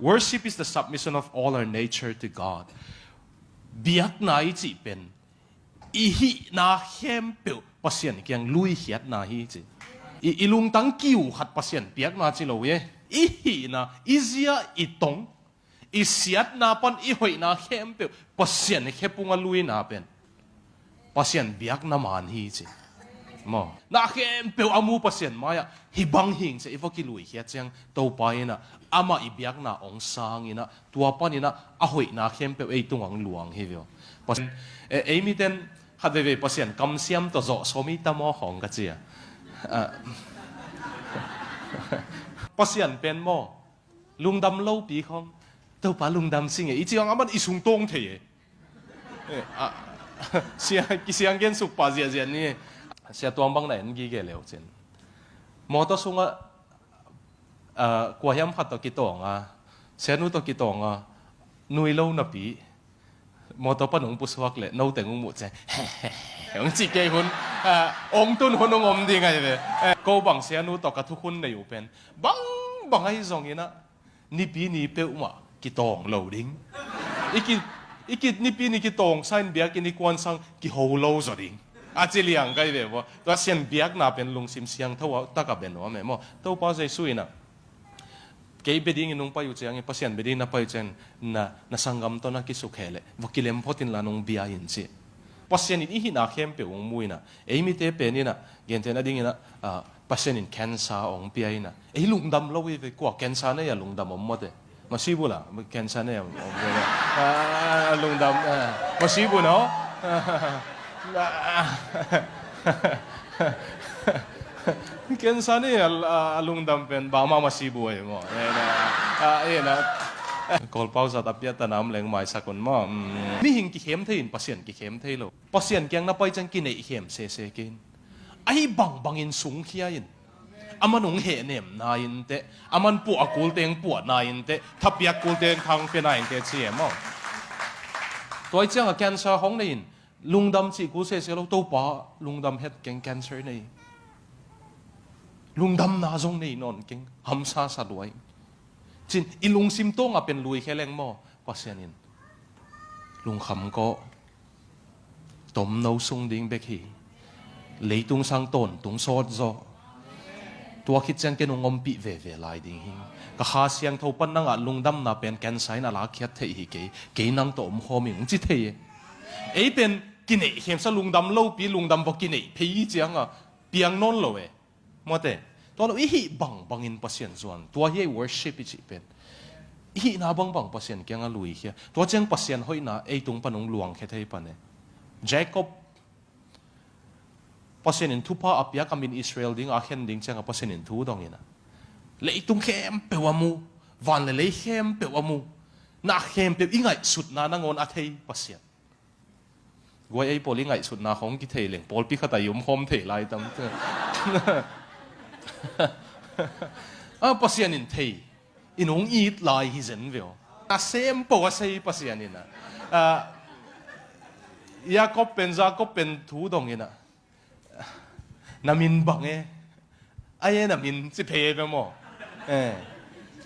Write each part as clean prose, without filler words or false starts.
worship is the submission of all our nature to God เบียกนายจีเป็นอีหินาเข้มเปียวปัสยันเกียงลุยเหียดนาฮีจีอีลุงตั้งกิ้วขัดปัสยันเบียกนาจีโลเวอีหินาอีเซียอีตงอีเสียดนาปันอีหอยนาเข้มเปียวปัสยันเข้ปุงลุยนาเป็นปัสยันเบียกนามันฮีจีมอนาเข้มเปียวอามูปัสยันมาอะฮิบังหิงจะอีฟกิลุยเหียดจังตัวไปนะอามาอีเบียกนาองซางอีนะตัวปันอีนะอาหอยนาเข้มเปียวไอตุงอังหลวงเฮียวปัสเอมิเตนฮัดเวปัสยันกำเสียมตัวโจสมิตามอของกันเจียปัสยันเป็นมอลุงดำเล่าปีของตัวป้าลุงดำสิงอีจียงอามันอีสุงตงเทเสียงเกนสุกป้าเจียนี่เสียตัวบังไหนนั่นกี่เกลียวเจนมอตัวสุงกว่าย้ำขัดตัวกี่ตองเสียนู้ตัวกี่ตองนุยเล่าหน้าปีมอตัวปนงปุสวักเลยนู้แต่งงหมดใจของจีเกย์คนองตุนคนองดีไงเลยก็บังเสียนู้ตัวกับทุกคนในอยู่เป็นบังไอ้สองนี้นะนี่ปีนี้เป้ามากี่ตองเหล่าดิ้งอีกนี่ปีนี้กี่ตองใส่เบียกินอีกวันสังกี่โฮโลสดิ้งอาจจะเลี้ยงกันเลยว่าตัวเสียนเบียกน่าเป็นลุงซิมเสียงเท่าว่าตะกับเป็นว่าแม่มอตัวป้าใจสุยนะเกี่ยบดิ้งนุ่งไปอยู่เจียงป้าเสียนบดิ้งน่าไปเจนน่าสังกัมตัวน่าคิดสุขเหล่ว่ากิเลมพอตินลานุ่งเบียยินสิปัสเซียนินอีหินาเข้มเปียวงมุยนะเอ้ยมีเตเป็นนี่นะเกณฑ์เทนดิ้งนะปัสเซียนินแคนซาองเปียนะเอ้ยลุงดำเราไปกว่าแคนซาเนี่ยลุงดำอมหมดเลยมาซีบุล่ะแคนซาเนี่ยลุงดำมาซีบุเนาะแคนซาเนี่ยลุงดำเป็นบ้ามาซีบุเองมั้งเนี่ยนะกอลเป้าสัตย์เปียตนามแรงหมายสักคนมั่งมีหิงกี่เข้มเทียนปัสเซียนกี่เข้มเทียนโลปัสเซียนแกงนับไปจังกินไอ้เข้มเซ่กินไอ้บังอินสูงเขี้ยินอามันหงเหเนี่ยนายินเตะอามันปวดกูเตียงปวดนายินเตะทับเปียกูเตียงทางเป็นนายินเตะเสียมั่งตัวไอ้เจ้าแคนเซอร์ของนี่ลุงดำจีกูเซ่เราตัวป้าลุงดำเฮ็ดแกงแคนเซอร์นี่ลุงดำนาจงนี่นอนเก่งหำซาสะด้วยจินอีลุงซิมโต้งเป็นลุยแค่แรงหม้อปัสยานินลุงคำก็ต้มน้ำซุงดิ้งเบกี้เลยตุงสังต้นตุงซอดจอตัวคิดจังแกนงอมปีเวลายดิ้งหิงก็หาเสียงเท่าปันนังลุงดำน่ะเป็นแกนไซน์น่ะลักเขียดเทอีเกนังต้มหอมิงจิเทไอ้เป็นกินไอ้เข็มซะลุงดำเล่าปีลุงดำบอกกินไอ้พี่เจียงเปียงนนเลยมั่วแต่ตัวเราอีบังอินปัสยันส่วนตัวเฮีย worship อีกเป็นอีน่าบังปัสยันแกงลุยเฮียตัวเจ้าปัสยันห้อยน่าไอตุงปนงหลวงแค่เท่าปันเนี่ยเจคอบปัสยันทุพะอับยากามินอิสราเอลดิ้งอาเคนดิ้งเจ้าปัสยันทุดองเงี้ยนะเลยตุงเข้มเปวามูวันเลยเข้มเปวามูน่าเข้มเปวอีไงสุดน่านางอนอาเทปัสยันกวยไอโพลิไงสุดน่าของกิเทเลงโพลพิฆาตยุมคมเทไลตั้มปัสยานินเทอินงอีดลายฮิเซนวิโอเซมปวดเซปัสยานินะยาก็เป็นทูดงเงินะนามินบังไอ้นามินสิเพย์ไปหมด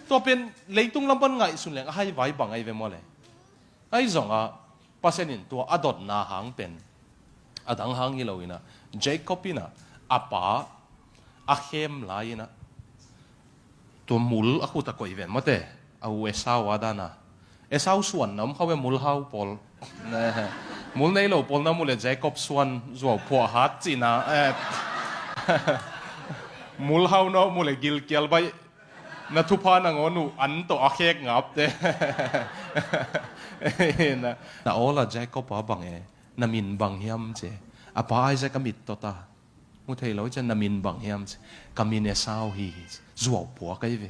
ตัวเป็นเลยตุงลำบันไงสุดเลยให้ไว้บังไอ้ไปหมดเลยไอ้สองปัสยานินตัวอดดนาหางเป็นอดังหางยี่เราอินะเจคอบปีนะอาป้าอาเข้มลายนะตัวมูลอาคุตะกุยเวนมาเตะเอาเอสาวาดานะเอสาวส่วนน้ำเขาเป็นมูลเฮาปอลมูลในโลปอลน้ำมูลเจคอบส่วนจัวผัวฮัดจีนะมูลเฮาเนาะมูลกิลเกียลไปนัทุพานังอนุอันตัวอาเคกงับเตะนะโอ้ละเจคอบบังนามินบังเฮียมเจอาป้าไอเจกมิดตัวตามุทัยเราจะนามินบังเฮียมกามินเอสาวฮีจัวผัวกันเว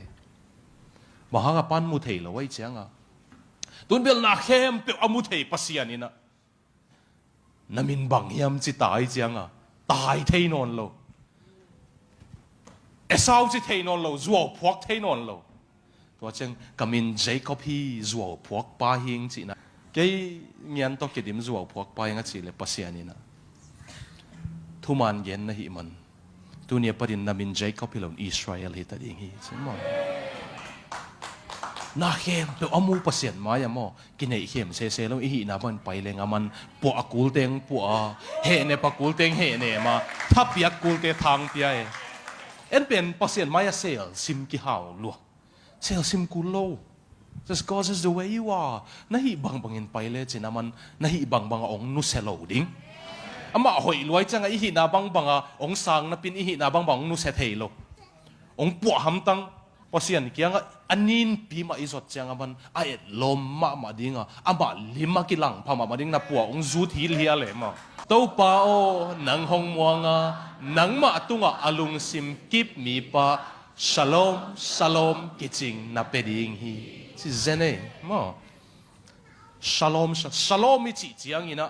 มหากปันมุทัยเราไว้เจ้าตุนเบลนาเข้มเปอมุทัยปัสยานี่นะนามินบังเฮียมจิตายเจ้าตายเทนอนเราเอสาวจิเทนอนเราจัวผัวเทนอนเราตัวเจ้ากามินเจคอบฮีจัวผัวป้าหิงจินะแกเงียนต้องเกิดดิมจัวผัวป้าหิงจิเลยปัสยานี่นะทุมันเย็นนะฮิมันตัวเนี้ยประเด็นนามินเจคอบพิลอนอิสราเอลฮิตาดิ้งฮิใช่ไหม na khem to amu pasien ma ya mo kinai khem se lo hi na ban pai leng aman po akul teng po he ne pakul teng he ne ma thap yak kul te thang pia e en pen pasien ma ya sel sim ki hau lo sel sim kul lo just God is the way you are nahi bang bangin pai le chinaman nahi bang bang ong nu selo ding ama hoi loi changa hi na bang banga ong sang na pin hi na bang bang nu se thei lo ong po ham tang pasian kianga anin pi ma izot changa man ai lom ma dinga ama lima kilang pa ma ding na po ong zu thi lia le ma to pa o nang hong muanga nang ma tunga alung sim kip mi pa shalom shalom kiching na peding hi si zene mo shalom shalom mi chi chiang ina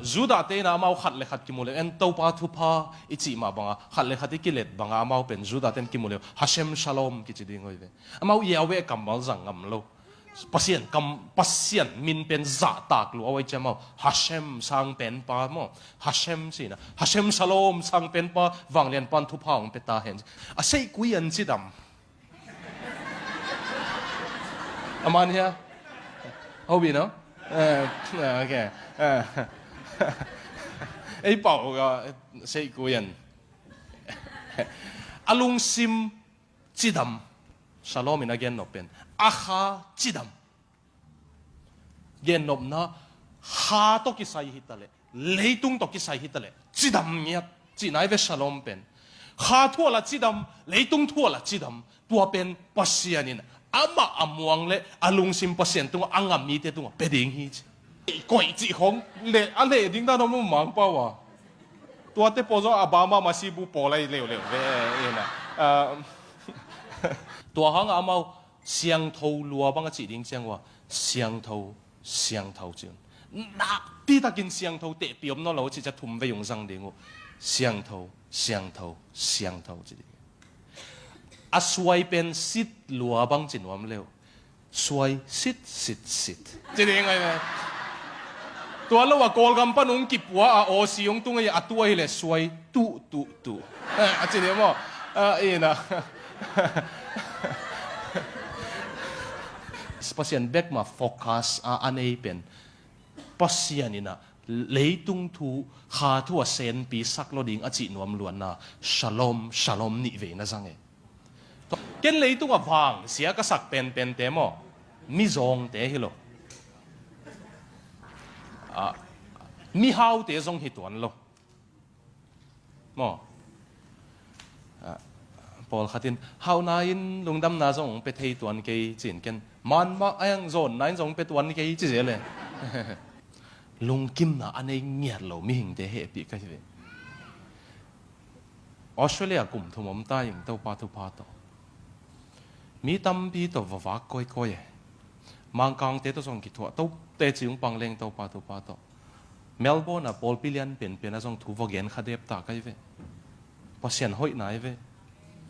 Juda te na mau khat le khat ki mule en to pa thu pa ichi ma banga khat le khat ki let banga mau pen Juda ten ki mule Hashem shalom ki chi ding oi ve amau yawe kam bal zang am lo pasien min pen za tak lu awai chamau Hashem sang pen pa mo Hashem sina Hashem shalom sang pen pa wang lian pan thu pa ong peta hen a sei kui an chi dam aman ya hobi no okay ấy bảo cái xây cuối nhân alung sim chidam salom ina gen nopen aha chidam gen nop na ha to ki sai hitale leitung to ki sai hitale chidam nya chi nai ve salom pen ha thua la chidam leitung thua la chidam tua pen pasianin ama amuang le alung sim pasien tung angam mi te tung peding hi quậy chị không lệ anh lệ tiếng ta nó mới mang bao à tua tế bỏ ra Obama mà si bu bỏ lại liều về nè tua hàng à mau xiang thâu lúa bằng cái chỉ tiếng xiang thâu chứ na đi ta kinh xiang thâu tệ biếm nó là chỉ cho thùng về dùng răng đi ngô xiang thâu chứ à xoay bên xít lúa bằng chỉ nuông liều xoay xít chỉ tiếng nàyตัวเราว่ากอลกัมปันองกิบว่าโอซีองตุ้งไอ้ตัวเหล่สวยตุอาจารย์มั้งเอ็นะpasien back ma focusอันนี้เป็นpasienนี่นะเลยตุ้งทูขาทั่วเซนปีสักโลดิ่งอาจินวมล้วนนะshalomนี่เวนะจังเอเกณฑ์เลยตุ้งว่าวางเสียก็สักเป็นเตมอมิจงเตฮิโลมีฮาวเตะจงหิตวันโลมอพอลขัดินฮาวนายินลุงดำนาจงไปเทตวนเกยจีนกันมันมาไอ้ยังโซนนายจงไปตวนเกยจีเจเลยลุงกิมนะอันนี้เงียบโลมีหิงเตะเหปีกันเลยออสเตรเลียกลุ่มทุ่มมตาอย่างเต้าปาทุพาโตมีตั้มปีตัววักก้อยมังกังเตะตัวจงกิทัวเต้าเตะจิงปังเลงเต้าปาทุพาโตเมลโบร์นพอลปิเลียนเป็นอะไรจงถูกวางเงินขัดเดียบตากันเว้ปัสเซียนห้อยไหนเว้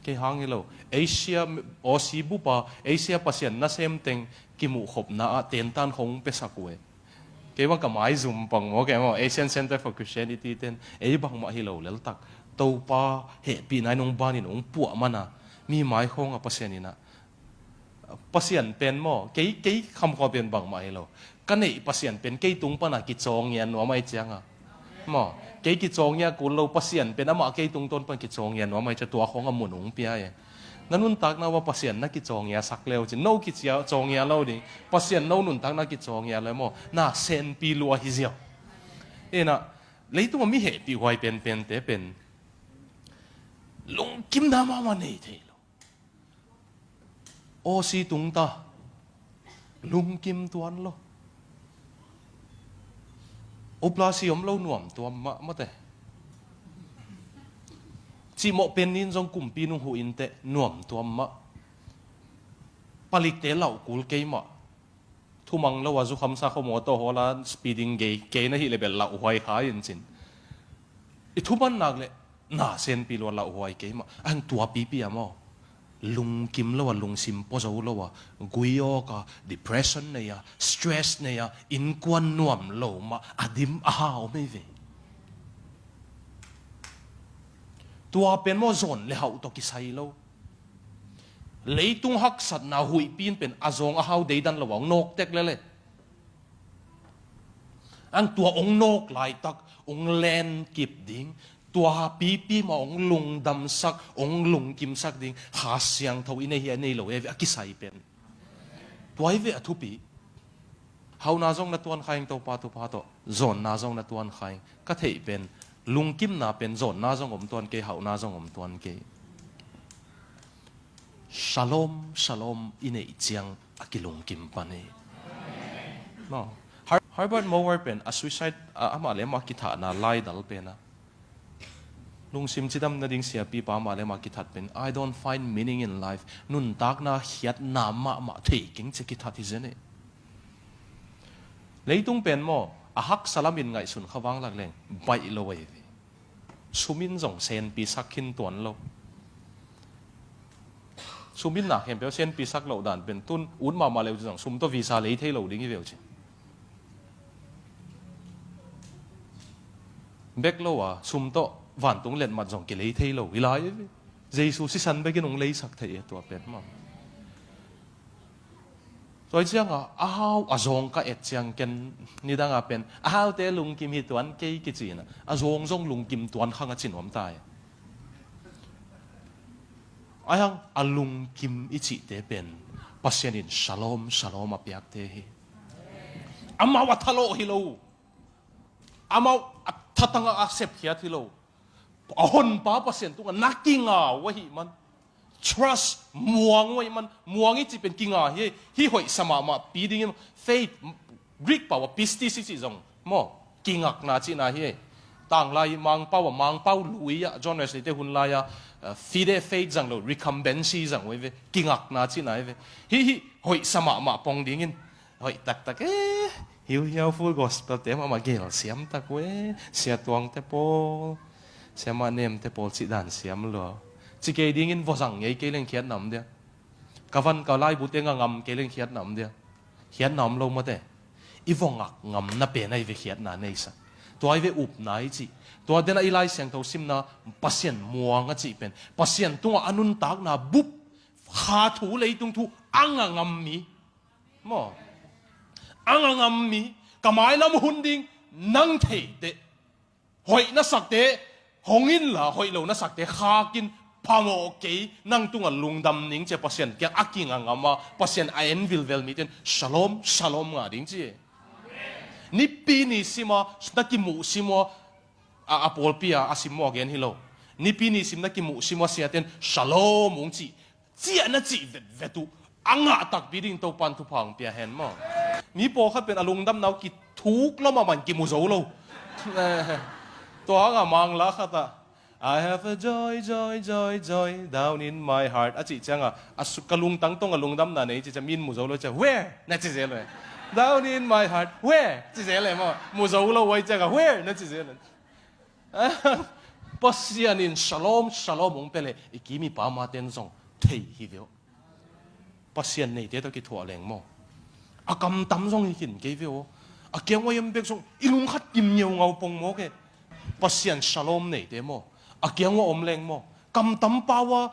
แค่หางเหรอเอเชียออซีบุปะเอเชียปัสเซียนน่าเซมเต็งกิมุขบน่าเตียนตันคงเปสักเว้แค่ว่ากับไม้ซุ่มปังว่าแกว่า Asian Center for Christianity เต็นบางมาฮิโลเลลตักตัวป้าเหตุปีไหนน้องบ้านนี่น้องปัวมันนะมีไม้คงปัสเซียนนี่นะปัสเซียนเป็นหม้อแค่คำขอเป็นบางมาฮิโลกันนี่ปัสเซียนเป็นแค่ตุงปนักกิจงเงินว่าไม่เจียงอ่ะหม้อแค่กิจงเงินกูเราปัสเซียนเป็นอามาแค่ตุงต้นเป็นกิจงเงินว่าไม่จะตัวของอมุนหงเปียนั่นนุ่นตักนะว่าปัสเซียนนักกิจงเงินสักเร็วจิโนกิจงเงินเราดิปัสเซียนโนนุ่นตักนักกิจงเงินเลยหม้อน่าเซนปีลัวฮิเซียวนะเลยตัวมีเหตุปีไว้เป็นแต่เป็นลุงกิมดามาวันนี้เทโลโอซีตุงตาลุงกิมตัวนั้นโลอุปราศีอมเล่าหน่วมตัวมาแต่จีโมเป็นนินจงกุมปีนุ่งหูอินเตหน่วมตัวมาผลิตเตเหล่ากุลเกยมาทุมังแล้วว่าจุคำสักขโมยตัวหัวละสปีดิ้งเกยนั่นที่เลยเป็นเหล่าหอยขายจริงๆทุมันนักเลยน่าเซนปีลวนเหล่าหอยเกยมาอันตัวปีอะมั้งลุงกิมแล้วว่าลุงซิมพอจะรู้แล้วว่ากุยอกับ depression เนี่ย stress เนี่ยอินกวนน่วมโลมาอดิมอ้าวไม่เวตัวเป็นมอซอนเลยเขาตกิใส่แล้ว lấy tung hắc sat na hui pin pen azong a hau dei dan lawang nok tek le ang tua ong nok lai tak ong len kip ding tua pi ma ong lung dam sak ong lung kim sak ding ha siang thau ine hi nei lo e akisai pen tuai ve athupi hau na zong na tuan khaing to pa to zon na zong na tuan khaing ka thei pen lung kim na pen zon na zong om tuan ke hau na zong om tuan ke shalom shalom ine chiang akilung kim pane no Harvard Mower pen a suicide ama le ma kitha na lai dal pen na lung sim chidam na ding sia pi pa ma le ma kithat pen I don't find meaning in life nun tak na hiat na ma thei king che kitha thi zene leitung pen mo a hak salamin ngai sun khawang lak leng bai lo wei sumin jong sen pi sakhin ton lo sumin na hem pe sen pi sak lo dan pen tun un ma le jong sum to visa lei thei lo ding i veu chi bek lo wa sum to van tung len mat jong ke lei thei lo ilai jesu si san be ke nong lei sak thei to pen ma tôi chiang a hao a zong ka et chiang ken ni dang a pen a hao te lung kim hi tuan ke ki chi na a zong lung kim tuan khang a chin om tai a hang a lung kim i chi te pen pasien in shalom shalom a piak te hi ama wa thalo hi lo ama thatanga a sep hiat hi lo a hon pa pasien tu nakinga wa hi man trust muang wai man muang i chi pen kinga hi hoi sama ma pi ding faith Greek power pisti si jong mo kingak na chi na hi tang lai mang pau lui ya John Wesley te hun la ya fide faith jang lo recompense jang wei ve kingak na chi na hi hoi sama ma pong ding in hoi tak hiu full gospel te ma gel siam tak we sia tuang te pol sia ma nem te pol chi dan siam lo chỉ cái đi in vô rằng ngay cái lên khiết nằm đi, cả văn cả lai bút tiếng ngầm cái lên khiết nằm đi, khiết nằm lâu mà thế, ít vòng ngầm na bể này về khiết na này sao, tôi về ụp này chị, tôi đến đây lai sang thâu sim na pasien muang á chị bên, pasien tung anun tak na búp, khá thú lấy tung thu ang ngầm mi, mo, ang ngầm mi, cả mai làm hôn đinh năng thể de, hội na sắc de, hong in là hội lâu na sắc de khá kin pango ke nang tunga lungdam ning che pasien ke aking angama pasien aen vil miten shalom nga ding chi ni pi ni sima snaki mu simo a apolpia asimo again hilo ni pi ni sim naki mu simo siaten shalom ung chi na chi vetu anga tak biding to pan tu phang pia hen mo mi po khat pen alungdam nau ki thuk lo ma man ki mu zo lo to nga mang la khata I have a joy down in my heart. À chị chăng à, kalung tang tong alung dam na này chị chăm min muzau lo chăng where na chị dễ rồi. Down in my heart where chị dễ rồi mà muzau lo vậy chăng à where na chị dễ rồi. Pasien in shalom mong pele ikimi pa ma ten song thei hi veo. Pasien này thế tôi kí thua leng mo. À cầm tắm song hin cái veo. À kêu ngay em biết song ilung khát kim nhiều ngầu pong mo cái. Pasien shalom này thế mo. À kiang wa om leng mo kam tam pa wa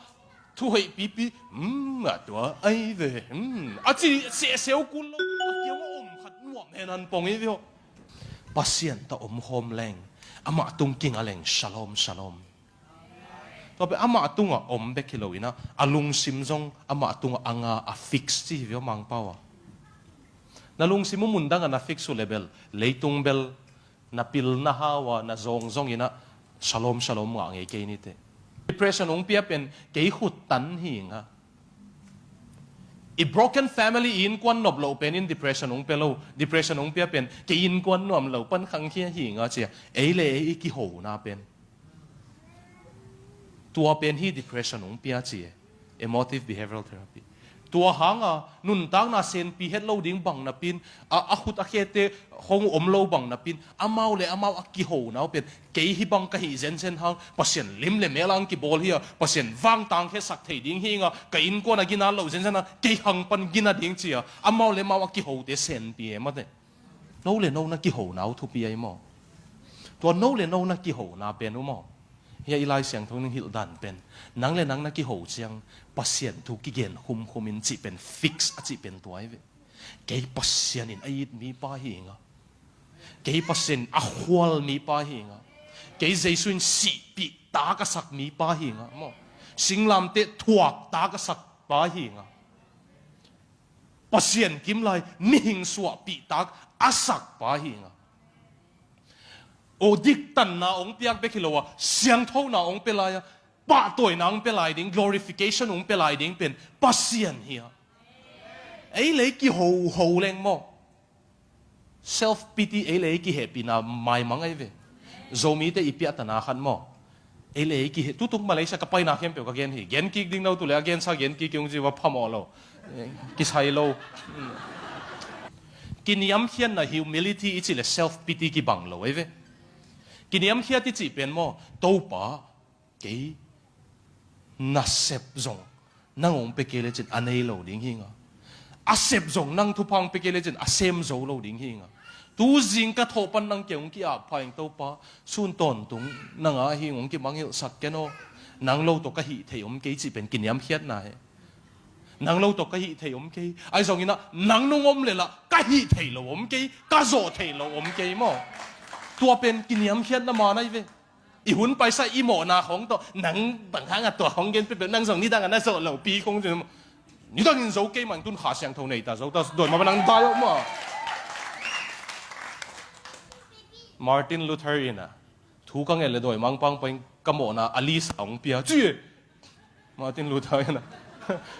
thu hei pi à tua ai về à chỉ sẽ xéo cún lo à kiang wa om khat nuam hen an pong i veo pasien ta om hom leng ama tung king a leng shalom to be ama tung a om be kiloina alung sim jong ama tung anga a fix chi veo mang pa wa na lung sim mun dang na fix level leitung bel na pil na hawa na zong ina shalom nga ngay kay nite depression ung pia pen kay hut tan hi nga a broken family in kwan nob lo pen in depression ung pia pen kay in kwan nom lo pan khang khia hi nga chia ei le ki ho na pen tua pen hi depression ung pia chia emotive behavioral therapy tua hanga nun tang na sen pi het lo ding bang na pin a khut a khete hong om lo bang na pin amau a ki ho na pen ke hi bang ka hi zen hang pasien lim le melang ki bol hi pasien wang tang he sak thei ding hi nga ka in ko na gina lo zen na ke hang pan gina ding chia amau le a ki ho de sen pi ma de no na ki ho na thu pi ai mo to no na ki ho na pen mo hi ilai siang thong ning hil dan pen nang na ki ho chiang pasien thu ki gen hum in chi pen fix a chi pen tuai ve ke pasien in ait mi pa hi nga ke pasien a hwal mi pa hi nga ke jesuin si pi ta ka sak mi pa hi nga mo singlam te thuak ta ka sak pa hi nga pasien kim lai mi hing suwa pi tak asak pa hi nga o dik tan na ong piak be khilowa siang tho na ong pelaya pa toy na ong pelai ding glorification ong pelai ding pen pasien hi ai le ki ho leng mo self pity ai le ki happy na mai mangai ve zomi te ipia tana khan mo ai le ki tu tung malaysia ka pai na khem pe ka gen hi gen ki ding no tu le again sa gen ki kyung ji wa phamo lo ki sai lo kiniam hian na humility ichi le self pity ki bang lo ve kiniam hiat ti chi pen mo to pa ke na sep zong nang ong pe ke le chin anei lo ding hi nga a sep zong nang thu phang pe ke le chin a sem zo lo ding hi nga tu jing ka tho pan nang keung ki a phaing to pa sun ton tung nang a hi ong ki mangil sak ke no nang lo to ka hi thei om ke chi pen kiniam hiat na he nang lo to ka hi thei om ke ai zong ina nang nung om le la ka hi thei lo om ke ka zo thei lo om ke moตัวเป็นกินยำเขียนน้ำมันไอ้เว้ยอีหุ่นไปใส่อีหมอนาของตัวหนังบางครั้งตัวของเงินเป็นนั่งส่งนี่ตั้งกันนั่งส่งเหล่าปีคงจะนี่ตั้งเงินโซ่เกมันตุนขาเสียงเท่าไหร่แต่โซ่แต่โดยมาเป็นนั่งตายออกมามาร์ตินลูเทอร์น่ะทุกครั้งเลยโดยมังปังเป็นกมอนาอลิสองเปียจี้มาร์ตินลูเทอร์น่ะ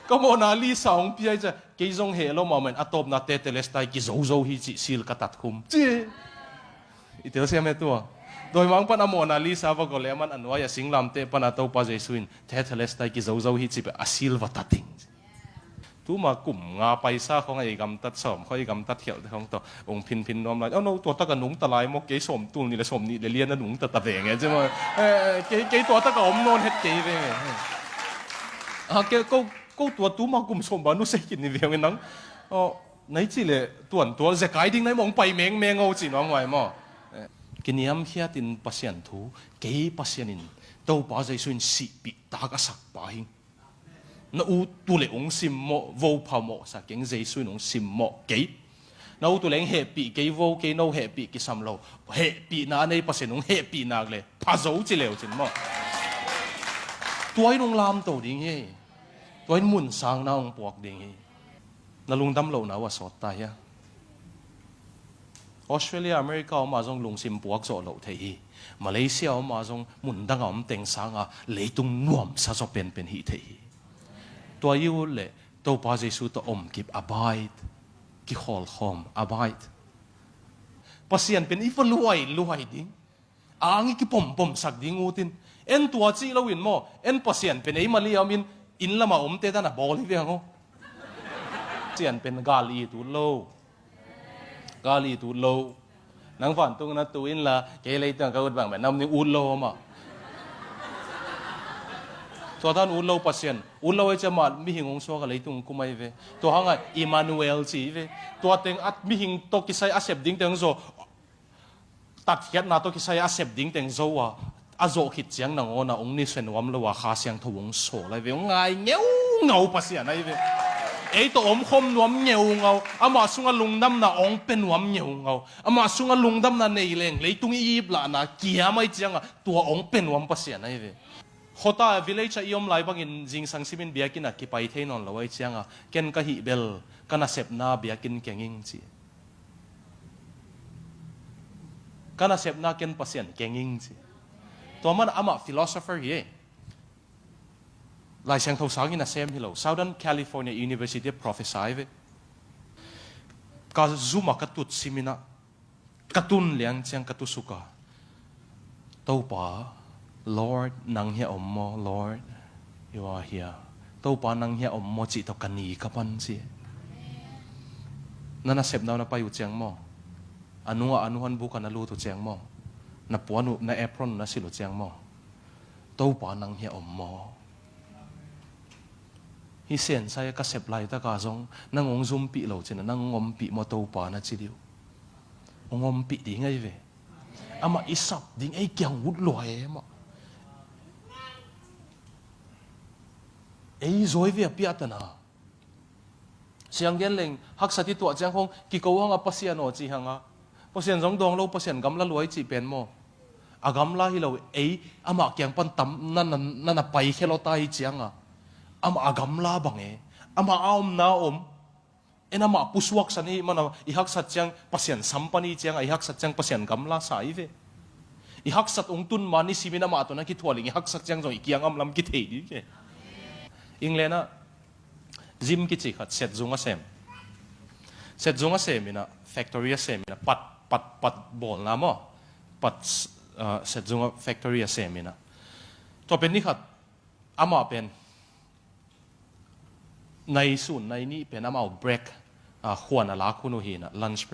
กมอนาอลิสองเปียจะเกี่ยงเหตุเรามาเหมือนอัตโตบนาเตเตเลสไตกิโซโซฮิจิซิลกตัดคุมจี้เดี๋ยวเสียไม่ตัวโดยมังปนอโมนาลิซาบก็เลยมันอันว่าอย่าสิงลำเตปนตัวปาเจสุนเทเทเลสไตกิโซโซฮิจิเปอซิลวัตติงตัวมากลุ่มงาไปซาของไอ้กำตัดสอมเขาไอ้กำตัดเขียวของตัวองพินนอมไรเอาโนตัวตะกันหนุ่งตะไลมกเกยสมตุนนี่แหละสมนี่เรียนนั่นหนุ่งตะตะเวงไงใช่ไหมเกยตัวตะกันอมนอนเฮ็ดเกยเวงเกยก็ตัวมากลุ่มสมบ้านุเสกินนี่เวงนั่งไหนจีเลยตัวจะไกดิ้งไหนมองไปแมงเอาจีน้องไว้มั้งกินยำเขียตินปัสยันทูเกี่ยปัสยันินตัวป้าใจส่วนสิปีตากสักป้าหิงน่าอุตุเลงซิมโมโวพามโมสักเก่งใจส่วนองซิมโมเกี่ยน่าอุตุเลงเฮปีเกี่ยโวเกี่ยโนเฮปีกิสัมโลเฮปีน่าในปัสยันองเฮปีนักเลยพาโจจีเลวจินมั้งตัวไอ้นงลามตัวดิ้งเฮตัวไอ้มุนสางน่าองปวกดิ้งเฮน่าลุงดำโลน่าว่าสอดตายออสเตรเลียอเมริกามาจงลุงซิมปวกโจโลเทีมาเลเซียมาจงมุนดังอมเต็งสังอ่ะเลยตุงนวมซะจะเป็นฮีเทีตัวยูเล่ตัวปาเจสุตัวอมกิบอบายกิฮอลฮอมอบายปัสยันเป็นอีฟันรวยดิ้งอ่างกิปมสักดิ้งอูตินเอ็นตัวจีเราวินโมเอ็นปัสยันเป็นไอ้มาลีอามินอินละมาอมเตตันอ่ะบอลที่เวียงโง่ปัสยันเป็นกาลีตุโลกาลีตูโลนังฝันตรงนั้นตูอินละเกลี่ยตั้งเขาอุดบังแบบน้ำนี่อุดโลมาตัวท่านอุดโลปัสยันอุดโลจะมามีหิงองศากันเลยตุงกุไม่เวตัวห้างอิมานูเอลจีเวตัวเต็งอัดมีหิงโตกิไซอาเซบดิ้งเต็งโซตัดเขียนนาโตกิไซอาเซบดิ้งเต็งโซว่าอาโซขิดเสียงนางโอนาองนี่เซนวมละว่าขาเสียงทวงโซเลยเวงไงเงาปัสยันไอเวไอ้ตัวอมคมนวมเหนียวเงาอามาสุงลุงดำน่ะองเป็นนวมเหนียวเงาอามาสุงลุงดำน่ะในเลงเลยตุงอีบละนะเกียไม่จังอ่ะตัวองเป็นนวมภาษาไหนเว้ยขอตาวิลเลจอีอมไลบังอินจิงสังสิบินเบียกินอ่ะกี่ไปเทนอนละไว้จังอ่ะเก่นกะฮิเบลกันน่ะเสพนาเบียกินเก่งยิ่งจีกันน่ะเสพนาเก่นภาษาเก่งยิ่งจีตัวมันอามาฟิโลโซเฟอร์เย่หลายเสียงทศกินนะเซมฮิโล Southern California University Professor เวกาซูมากัตุดซิมินะกัตุนเลี้ยงเชียงกัตุสุกาตัวป้า Lord นังเฮียอมโม Lord you are here ตัวป้านังเฮียอมโมจิตกันนีกับมันสินั่นน่ะเสพดาวน่ะไปอยู่เชียงโมอนุหันบุกันน่ะรู้ตัวเชียงโมน่ะปวนุน่ะแอปรอนน่ะสิรู้เชียงโมตัวป้านังเฮียอมโมฮิเซนใส่กระเสบไหลตะกาจงนั่งองซุมปีเหล่าเจนนั่งงมปีมอเตอร์ปานะจีเดียวงมปีดิ้งไงเว้อามาอิสับดิ้งไอ้เกี่ยงวุดลอยมา rồi về bia ta na siang gen leng hak sati tua chang khong ki ko hanga pasian o chi hanga pasian jong dong lo pasian gam la luai chi pen mo agam la hi lo ama kyang pan tam na pai khelo tai chianga ama agam la bange ama aom na om enama puswak sani mana ihak sat chang pasian sampani chang ihak sat chang pasian gam la sai ve ihak sat ung tun mani simina ma to na ki thualing ihak sat chang jong ikiang am lam ki thei di ke inglena Jim ki chi khat set zunga sem ina factory sem ina pat bol na mo pat set zunga factory sem ina to pen ni khat ama pen nai sun nai ni pen ama break khwan ala khunu hi na lunch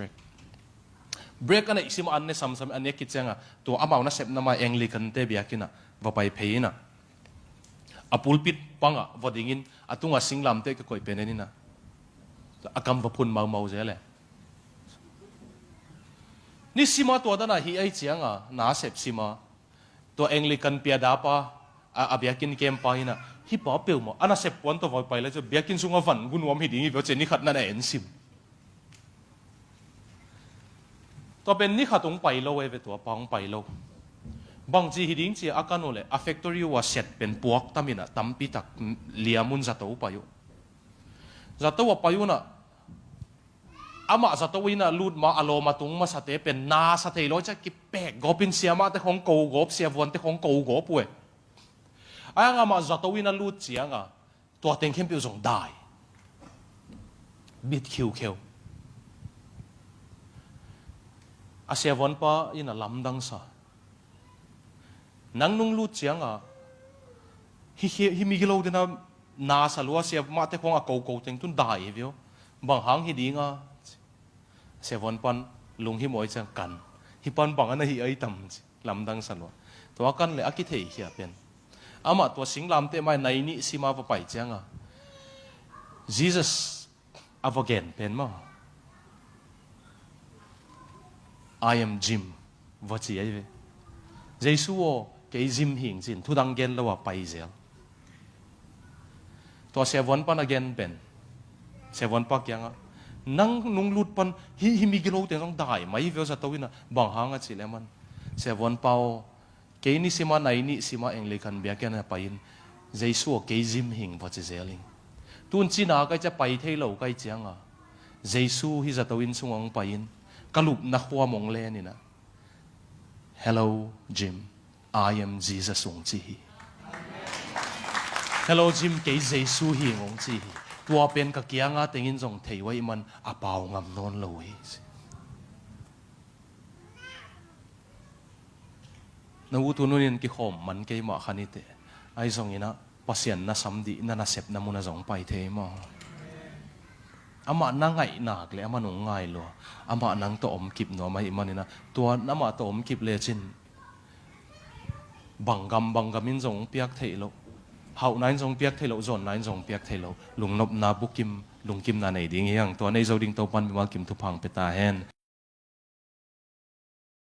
break ana isim an ne sam an ne ki chenga to ama na sep na ma anglican te biakina va pai pheina a pulpit panga vodingin atunga singlam te ka koi penenina akam va phun mau zele ni sima to dana hi ai chianga na sep sima to anglican piada pa abiakin kem pa hina hi pa pel mo ana sep pon to voi pai la cho biakin sunga van gunwam hi dingi vo cheni khat na na en sim to ben ni khatung pai lo e ve to pang pai lo bang chi hiding chi akano le a factory wa set pen puak tamina tampi tak liamun zato payu zato wa payu na ama zato wina lut ma alo matung ma sate pen na sate lo cha ki pek gopin siama te khong ko gop sia von te khong ko gop we anga ma zato wina lut chianga to teng khem pi zong dai bit khiu a sia von pa ina lamdang sa nang nung lut chianga hi mi gilo dena na salwa sia ma te khong a ko teng tun dai vio bang hang hi dinga se von pan lung hi moi chang kan hi pan bang ana hi ai tam lamdang salwa to kan le aki thei hi pen ama to singlam te mai nai ni sima pa pai changa Jesus again pen ma I am Jim vachi ai ve Jesus o ke Jim hing chin thu dang gen lawa pai zel to se von pan again pen se von pa kyanga nang nung lut pan hi mi gilo te nong dai mai ve sa towina bang hanga chileman se von pao ke ni sima nai ni sima anglican bia kana pain Jesus o ke Jim hing vachi zeling tun china ka cha pai thei lo kai chianga Jesus hi za towin sungong pain kalup na khwa mong le ni na hello Jim I am Jesus ong chi hello Jim ke Jesus hi ong chi tua pen ka kia nga tengin jong thei wai man apao ngam non lo hi na u tu nunin ki khom man ke ma khanite ai jong ina pasien na samdi na sep na muna jong pai the ma ama na ngai nak le ama nong ngai lo ama nang to om kip no mai manina tua nama to om kip le chin bangamin jong piak thei lo hau nine jong piak thei lo zon nine jong piak thei lo lungnop na bukim lungkim na nei ding yang to nei zo ding to pan mi mal kim thu phang peta hen